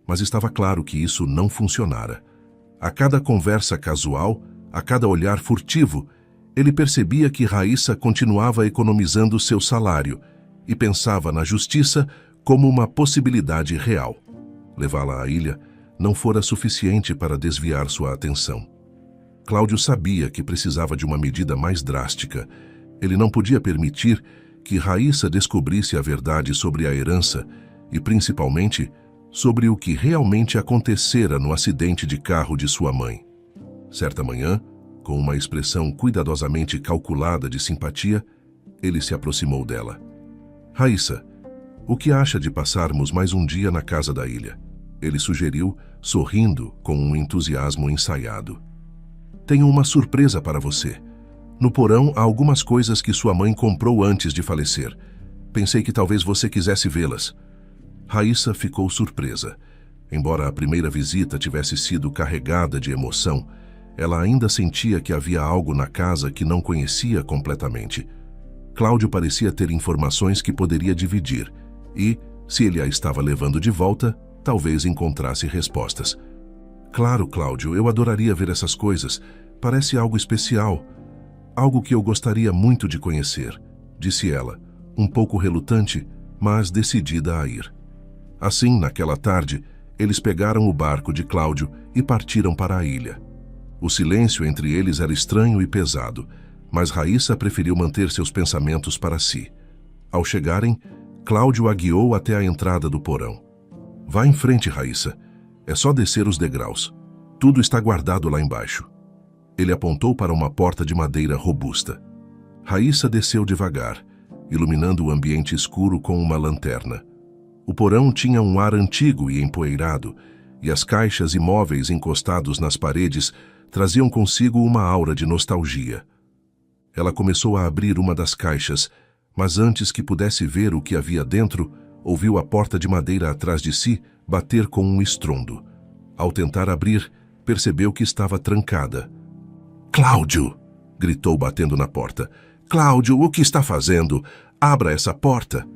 mas estava claro que isso não funcionara. A cada conversa casual, a cada olhar furtivo, ele percebia que Raíssa continuava economizando seu salário e pensava na justiça como uma possibilidade real. Levá-la à ilha não fora suficiente para desviar sua atenção. Cláudio sabia que precisava de uma medida mais drástica. Ele não podia permitir que Raíssa descobrisse a verdade sobre a herança e, principalmente, sobre o que realmente acontecera no acidente de carro de sua mãe. Certa manhã, Com uma expressão cuidadosamente calculada de simpatia, ele se aproximou dela. Raíssa, o que acha de passarmos mais um dia na casa da ilha? Ele sugeriu, sorrindo com um entusiasmo ensaiado. Tenho uma surpresa para você. No porão há algumas coisas que sua mãe comprou antes de falecer. Pensei que talvez você quisesse vê-las. Raíssa ficou surpresa. Embora a primeira visita tivesse sido carregada de emoção, ela ainda sentia que havia algo na casa que não conhecia completamente. Cláudio parecia ter informações que poderia dividir e, se ele a estava levando de volta, talvez encontrasse respostas. Claro, Cláudio, eu adoraria ver essas coisas. Parece algo especial. Algo que eu gostaria muito de conhecer, disse ela, um pouco relutante, mas decidida a ir. Assim, naquela tarde, eles pegaram o barco de Cláudio e partiram para a ilha. O silêncio entre eles era estranho e pesado, mas Raíssa preferiu manter seus pensamentos para si. Ao chegarem, Cláudio a guiou até a entrada do porão. Vá em frente, Raíssa. É só descer os degraus. Tudo está guardado lá embaixo. Ele apontou para uma porta de madeira robusta. Raíssa desceu devagar, iluminando o ambiente escuro com uma lanterna. O porão tinha um ar antigo e empoeirado, e as caixas e móveis encostados nas paredes traziam consigo uma aura de nostalgia. Ela começou a abrir uma das caixas, mas antes que pudesse ver o que havia dentro, ouviu a porta de madeira atrás de si bater com um estrondo. Ao tentar abrir, percebeu que estava trancada. "Cláudio!" gritou batendo na porta. "Cláudio, o que está fazendo? Abra essa porta!"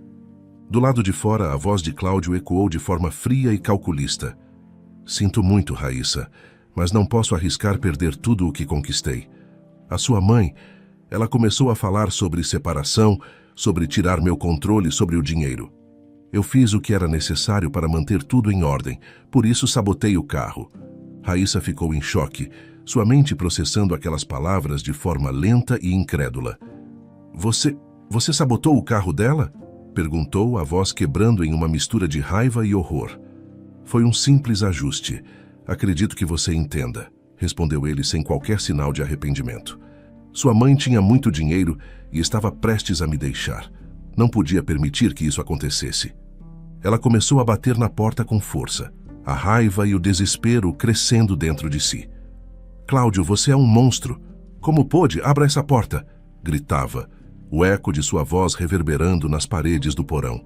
Do lado de fora, a voz de Cláudio ecoou de forma fria e calculista. "Sinto muito, Raíssa, mas não posso arriscar perder tudo o que conquistei. A sua mãe, ela começou a falar sobre separação, sobre tirar meu controle sobre o dinheiro. Eu fiz o que era necessário para manter tudo em ordem, por isso sabotei o carro." Raíssa ficou em choque, sua mente processando aquelas palavras de forma lenta e incrédula. Você sabotou o carro dela?" perguntou, a voz quebrando em uma mistura de raiva e horror. "Foi um simples ajuste. Acredito que você entenda", respondeu ele sem qualquer sinal de arrependimento. "Sua mãe tinha muito dinheiro e estava prestes a me deixar. Não podia permitir que isso acontecesse." Ela começou a bater na porta com força, a raiva e o desespero crescendo dentro de si. "Cláudio, você é um monstro. Como pôde? Abra essa porta!" gritava, o eco de sua voz reverberando nas paredes do porão.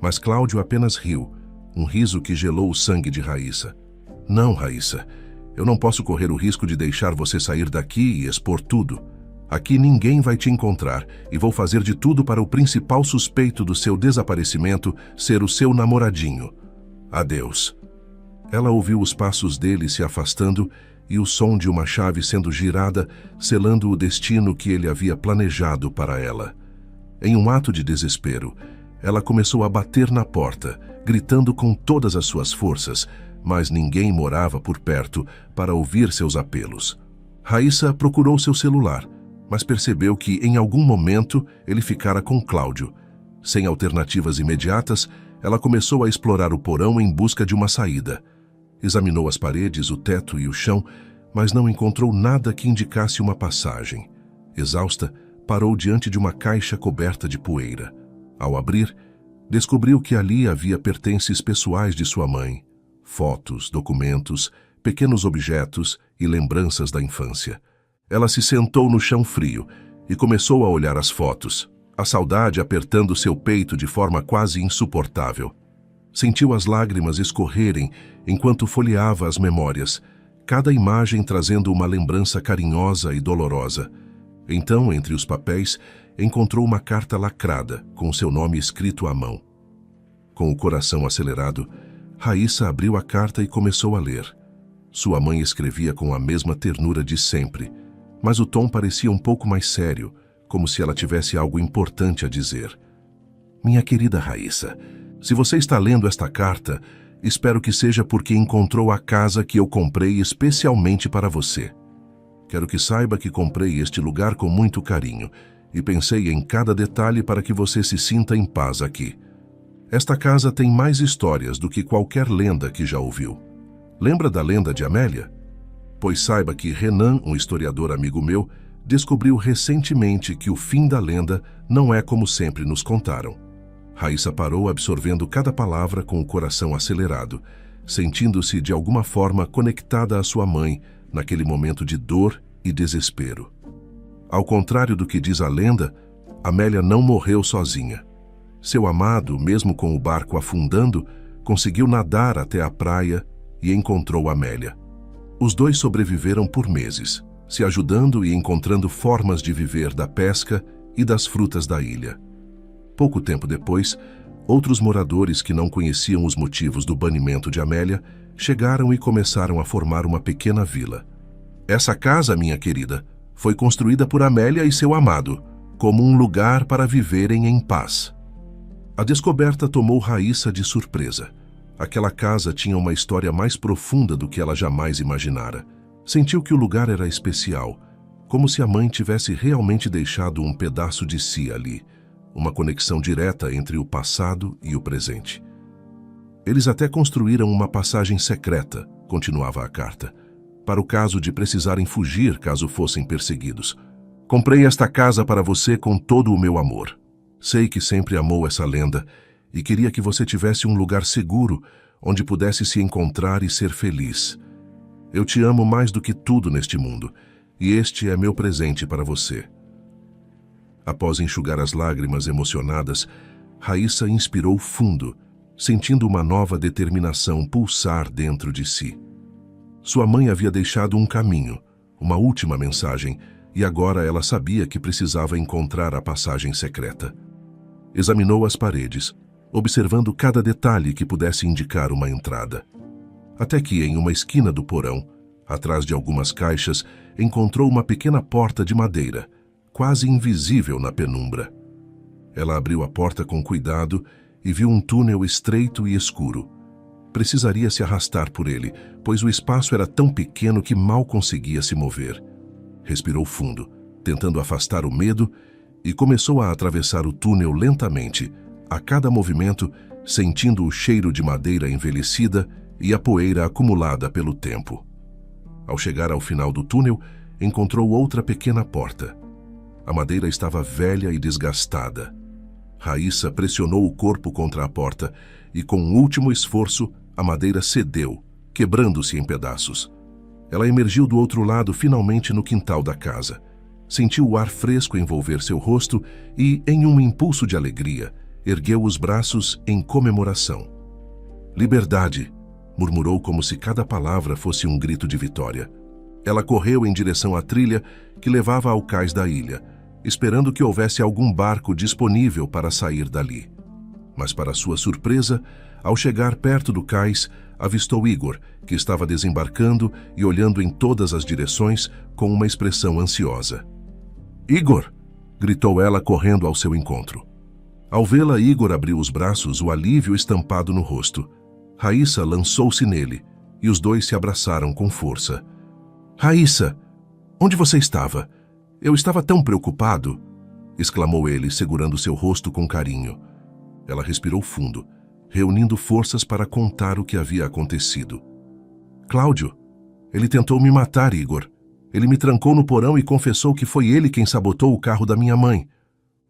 Mas Cláudio apenas riu, um riso que gelou o sangue de Raíssa. "Não, Raíssa, eu não posso correr o risco de deixar você sair daqui e expor tudo. Aqui ninguém vai te encontrar e vou fazer de tudo para o principal suspeito do seu desaparecimento ser o seu namoradinho. Adeus." Ela ouviu os passos dele se afastando e o som de uma chave sendo girada, selando o destino que ele havia planejado para ela. Em um ato de desespero, ela começou a bater na porta, gritando com todas as suas forças, mas ninguém morava por perto para ouvir seus apelos. Raíssa procurou seu celular, mas percebeu que, em algum momento, ele ficara com Cláudio. Sem alternativas imediatas, ela começou a explorar o porão em busca de uma saída. Examinou as paredes, o teto e o chão, mas não encontrou nada que indicasse uma passagem. Exausta, parou diante de uma caixa coberta de poeira. Ao abrir, descobriu que ali havia pertences pessoais de sua mãe, fotos, documentos, pequenos objetos e lembranças da infância. Ela se sentou no chão frio e começou a olhar as fotos, a saudade apertando seu peito de forma quase insuportável. Sentiu as lágrimas escorrerem enquanto folheava as memórias, cada imagem trazendo uma lembrança carinhosa e dolorosa. Então, entre os papéis, encontrou uma carta lacrada, com seu nome escrito à mão. Com o coração acelerado, Raíssa abriu a carta e começou a ler. Sua mãe escrevia com a mesma ternura de sempre, mas o tom parecia um pouco mais sério, como se ela tivesse algo importante a dizer. "Minha querida Raíssa, se você está lendo esta carta, espero que seja porque encontrou a casa que eu comprei especialmente para você. Quero que saiba que comprei este lugar com muito carinho e pensei em cada detalhe para que você se sinta em paz aqui. Esta casa tem mais histórias do que qualquer lenda que já ouviu. Lembra da lenda de Amélia? Pois saiba que Renan, um historiador amigo meu, descobriu recentemente que o fim da lenda não é como sempre nos contaram. Raíssa parou, absorvendo cada palavra com o coração acelerado, sentindo-se de alguma forma conectada à sua mãe naquele momento de dor e desespero. Ao contrário do que diz a lenda, Amélia não morreu sozinha. Seu amado, mesmo com o barco afundando, conseguiu nadar até a praia e encontrou Amélia. Os dois sobreviveram por meses, se ajudando e encontrando formas de viver da pesca e das frutas da ilha. Pouco tempo depois, outros moradores que não conheciam os motivos do banimento de Amélia chegaram e começaram a formar uma pequena vila. Essa casa, minha querida, foi construída por Amélia e seu amado, como um lugar para viverem em paz. A descoberta tomou Raíssa de surpresa. Aquela casa tinha uma história mais profunda do que ela jamais imaginara. Sentiu que o lugar era especial, como se a mãe tivesse realmente deixado um pedaço de si ali, uma conexão direta entre o passado e o presente. Eles até construíram uma passagem secreta, continuava a carta, para o caso de precisarem fugir caso fossem perseguidos. Comprei esta casa para você com todo o meu amor. Sei que sempre amou essa lenda e queria que você tivesse um lugar seguro onde pudesse se encontrar e ser feliz. Eu te amo mais do que tudo neste mundo e este é meu presente para você. Após enxugar as lágrimas emocionadas, Raíssa inspirou fundo, sentindo uma nova determinação pulsar dentro de si. Sua mãe havia deixado um caminho, uma última mensagem, e agora ela sabia que precisava encontrar a passagem secreta. Examinou as paredes, observando cada detalhe que pudesse indicar uma entrada. Até que, em uma esquina do porão, atrás de algumas caixas, encontrou uma pequena porta de madeira, quase invisível na penumbra. Ela abriu a porta com cuidado e viu um túnel estreito e escuro. Precisaria se arrastar por ele, pois o espaço era tão pequeno que mal conseguia se mover. Respirou fundo, tentando afastar o medo, e começou a atravessar o túnel lentamente, a cada movimento, sentindo o cheiro de madeira envelhecida e a poeira acumulada pelo tempo. Ao chegar ao final do túnel, encontrou outra pequena porta. A madeira estava velha e desgastada. Raíssa pressionou o corpo contra a porta e, com um último esforço, a madeira cedeu, quebrando-se em pedaços. Ela emergiu do outro lado finalmente no quintal da casa. Sentiu o ar fresco envolver seu rosto e, em um impulso de alegria, ergueu os braços em comemoração. Liberdade! Murmurou como se cada palavra fosse um grito de vitória. Ela correu em direção à trilha que levava ao cais da ilha, esperando que houvesse algum barco disponível para sair dali. Mas, para sua surpresa, ao chegar perto do cais, avistou Igor, que estava desembarcando e olhando em todas as direções com uma expressão ansiosa. "Igor!" gritou ela correndo ao seu encontro. Ao vê-la, Igor abriu os braços, o alívio estampado no rosto. Raíssa lançou-se nele e os dois se abraçaram com força. "Raíssa, onde você estava? Eu estava tão preocupado!" exclamou ele, segurando seu rosto com carinho. Ela respirou fundo, reunindo forças para contar o que havia acontecido. "Cláudio, ele tentou me matar, Igor. Ele me trancou no porão e confessou que foi ele quem sabotou o carro da minha mãe.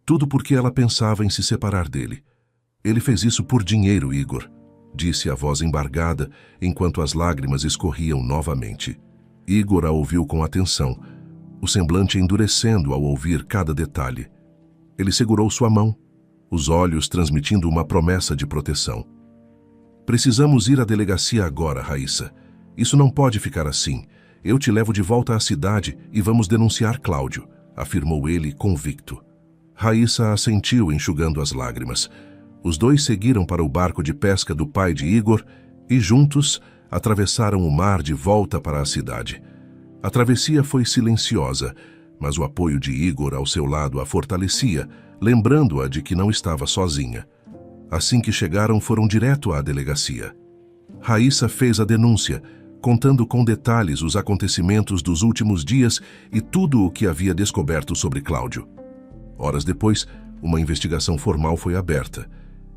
Tudo porque ela pensava em se separar dele. Ele fez isso por dinheiro, Igor", disse a voz embargada, enquanto as lágrimas escorriam novamente. Igor a ouviu com atenção, o semblante endurecendo ao ouvir cada detalhe. Ele segurou sua mão, os olhos transmitindo uma promessa de proteção. "Precisamos ir à delegacia agora, Raíssa. Isso não pode ficar assim. Eu te levo de volta à cidade e vamos denunciar Cláudio", afirmou ele convicto. Raíssa assentiu, enxugando as lágrimas. Os dois seguiram para o barco de pesca do pai de Igor e, juntos, atravessaram o mar de volta para a cidade. A travessia foi silenciosa, mas o apoio de Igor ao seu lado a fortalecia, lembrando-a de que não estava sozinha. Assim que chegaram, foram direto à delegacia. Raíssa fez a denúncia, contando com detalhes os acontecimentos dos últimos dias e tudo o que havia descoberto sobre Cláudio. Horas depois, uma investigação formal foi aberta,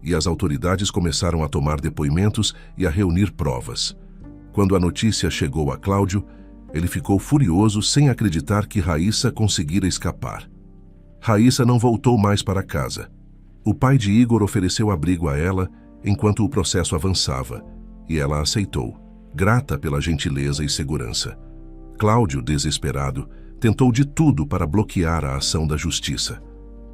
e as autoridades começaram a tomar depoimentos e a reunir provas. Quando a notícia chegou a Cláudio, Ele ficou furioso sem acreditar que Raíssa conseguira escapar. Raíssa não voltou mais para casa. O pai de Igor ofereceu abrigo a ela enquanto o processo avançava, e ela aceitou, grata pela gentileza e segurança. Cláudio, desesperado, tentou de tudo para bloquear a ação da justiça.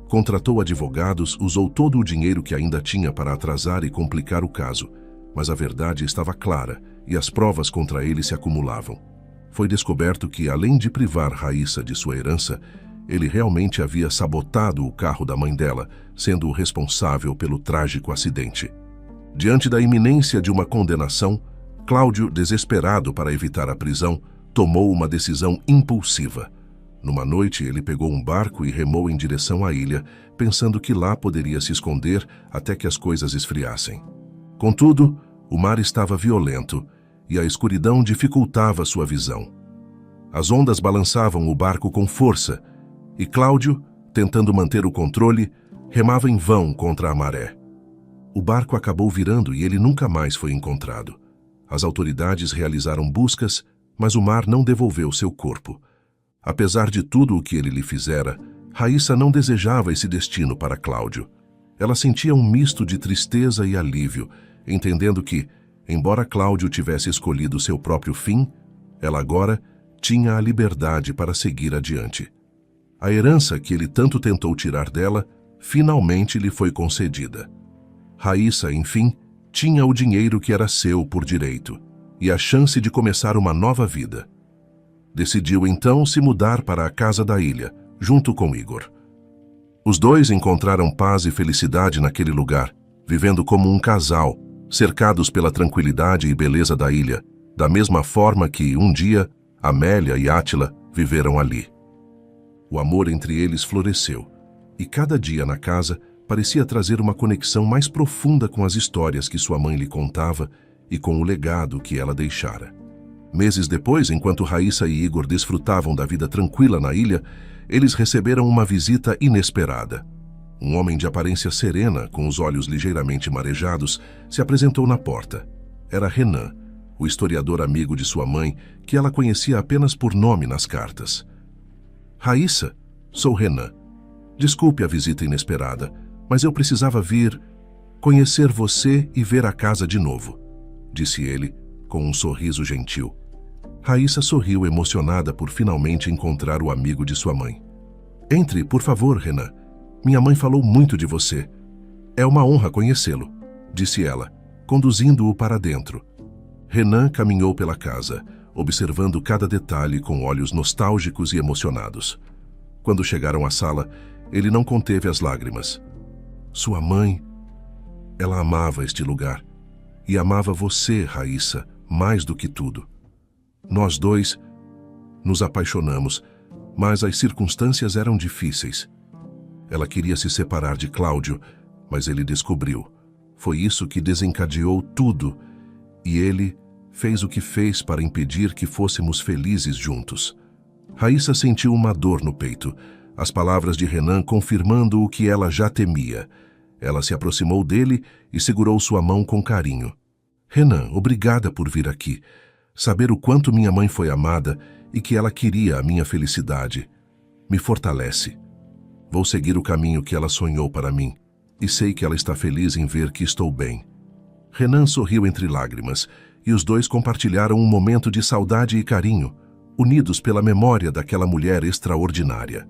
Contratou advogados, usou todo o dinheiro que ainda tinha para atrasar e complicar o caso, mas a verdade estava clara e as provas contra ele se acumulavam. Foi descoberto que, além de privar Raíssa de sua herança, ele realmente havia sabotado o carro da mãe dela, sendo o responsável pelo trágico acidente. Diante da iminência de uma condenação, Cláudio, desesperado para evitar a prisão, tomou uma decisão impulsiva. Numa noite, ele pegou um barco e remou em direção à ilha, pensando que lá poderia se esconder até que as coisas esfriassem. Contudo, o mar estava violento e a escuridão dificultava sua visão. As ondas balançavam o barco com força e Cláudio, tentando manter o controle, remava em vão contra a maré. O barco acabou virando e ele nunca mais foi encontrado. As autoridades realizaram buscas, mas o mar não devolveu seu corpo. Apesar de tudo o que ele lhe fizera, Raíssa não desejava esse destino para Cláudio. Ela sentia um misto de tristeza e alívio, entendendo que, embora Cláudio tivesse escolhido seu próprio fim, ela agora tinha a liberdade para seguir adiante. A herança que ele tanto tentou tirar dela, finalmente lhe foi concedida. Raíssa, enfim, tinha o dinheiro que era seu por direito e a chance de começar uma nova vida. Decidiu então se mudar para a casa da ilha, junto com Igor. Os dois encontraram paz e felicidade naquele lugar, vivendo como um casal, cercados pela tranquilidade e beleza da ilha, da mesma forma que, um dia, Amélia e Átila viveram ali. O amor entre eles floresceu, e cada dia na casa parecia trazer uma conexão mais profunda com as histórias que sua mãe lhe contava e com o legado que ela deixara. Meses depois, enquanto Raíssa e Igor desfrutavam da vida tranquila na ilha, eles receberam uma visita inesperada. Um homem de aparência serena, com os olhos ligeiramente marejados, se apresentou na porta. Era Renan, o historiador amigo de sua mãe, que ela conhecia apenas por nome nas cartas. Raíssa, sou Renan. Desculpe a visita inesperada, mas eu precisava vir conhecer você e ver a casa de novo, disse ele, com um sorriso gentil. Raíssa sorriu emocionada por finalmente encontrar o amigo de sua mãe. Entre, por favor, Renan. Minha mãe falou muito de você. É uma honra conhecê-lo, disse ela, conduzindo-o para dentro. Renan caminhou pela casa, observando cada detalhe com olhos nostálgicos e emocionados. Quando chegaram à sala, ele não conteve as lágrimas. Sua mãe, ela amava este lugar. E amava você, Raíssa, mais do que tudo. Nós dois nos apaixonamos, mas as circunstâncias eram difíceis. Ela queria se separar de Cláudio, mas ele descobriu. Foi isso que desencadeou tudo, e ele fez o que fez para impedir que fôssemos felizes juntos. Raíssa sentiu uma dor no peito, as palavras de Renan confirmando o que ela já temia. Ela se aproximou dele e segurou sua mão com carinho. Renan, obrigada por vir aqui. Saber o quanto minha mãe foi amada e que ela queria a minha felicidade me fortalece. Vou seguir o caminho que ela sonhou para mim e sei que ela está feliz em ver que estou bem. Renan sorriu entre lágrimas e os dois compartilharam um momento de saudade e carinho, unidos pela memória daquela mulher extraordinária.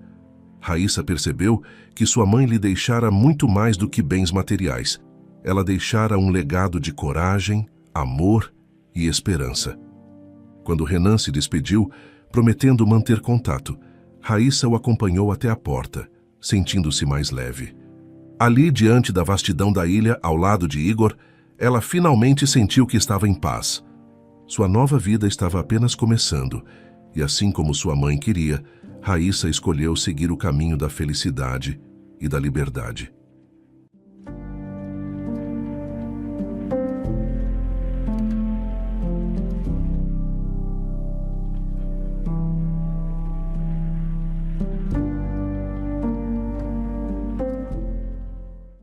Raíssa percebeu que sua mãe lhe deixara muito mais do que bens materiais. Ela deixara um legado de coragem, amor e esperança. Quando Renan se despediu, prometendo manter contato, Raíssa o acompanhou até a porta, sentindo-se mais leve. Ali, diante da vastidão da ilha, ao lado de Igor, ela finalmente sentiu que estava em paz. Sua nova vida estava apenas começando, e assim como sua mãe queria, Raíssa escolheu seguir o caminho da felicidade e da liberdade.